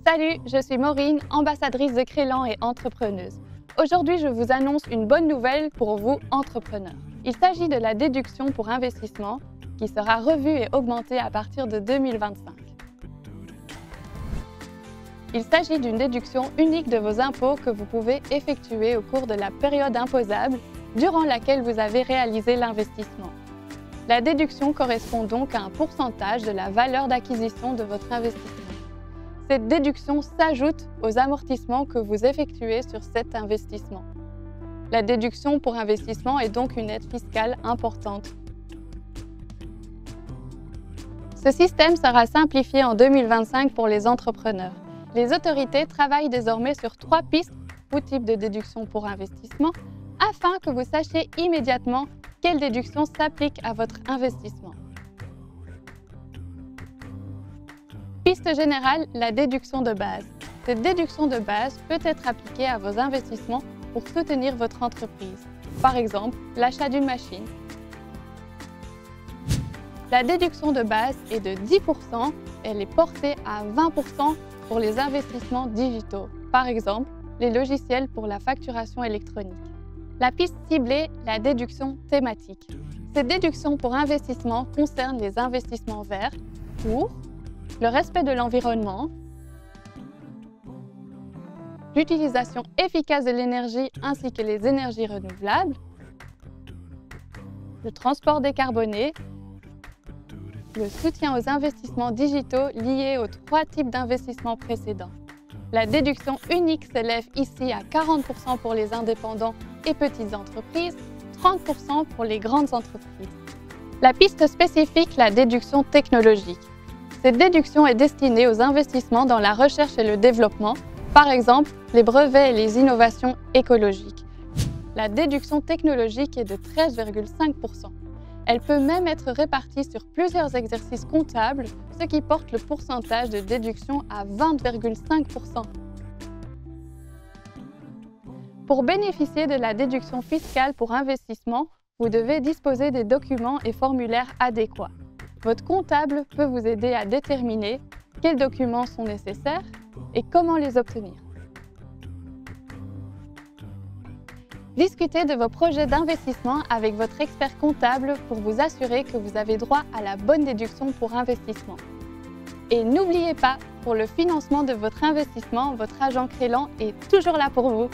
Salut, je suis Maureen, ambassadrice de Crélan et entrepreneuse. Aujourd'hui, je vous annonce une bonne nouvelle pour vous, entrepreneurs. Il s'agit de la déduction pour investissement qui sera revue et augmentée à partir de 2025. Il s'agit d'une déduction unique de vos impôts que vous pouvez effectuer au cours de la période imposable durant laquelle vous avez réalisé l'investissement. La déduction correspond donc à un pourcentage de la valeur d'acquisition de votre investissement. Cette déduction s'ajoute aux amortissements que vous effectuez sur cet investissement. La déduction pour investissement est donc une aide fiscale importante. Ce système sera simplifié en 2025 pour les entrepreneurs. Les autorités travaillent désormais sur 3 pistes ou types de déduction pour investissement afin que vous sachiez immédiatement quelle déduction s'applique à votre investissement. Piste générale, la déduction de base. Cette déduction de base peut être appliquée à vos investissements pour soutenir votre entreprise. Par exemple, l'achat d'une machine. La déduction de base est de 10%, elle est portée à 20% pour les investissements digitaux. Par exemple, les logiciels pour la facturation électronique. La piste ciblée, la déduction thématique. Cette déduction pour investissement concerne les investissements verts pour le respect de l'environnement, l'utilisation efficace de l'énergie ainsi que les énergies renouvelables, le transport décarboné, le soutien aux investissements digitaux liés aux 3 types d'investissements précédents. La déduction unique s'élève ici à 40% pour les indépendants et petites entreprises, 30% pour les grandes entreprises. La piste spécifique, la déduction technologique. Cette déduction est destinée aux investissements dans la recherche et le développement, par exemple les brevets et les innovations écologiques. La déduction technologique est de 13,5%. Elle peut même être répartie sur plusieurs exercices comptables, ce qui porte le pourcentage de déduction à 20,5%. Pour bénéficier de la déduction fiscale pour investissement, vous devez disposer des documents et formulaires adéquats. Votre comptable peut vous aider à déterminer quels documents sont nécessaires et comment les obtenir. Discutez de vos projets d'investissement avec votre expert comptable pour vous assurer que vous avez droit à la bonne déduction pour investissement. Et n'oubliez pas, pour le financement de votre investissement, votre agent Crélan est toujours là pour vous.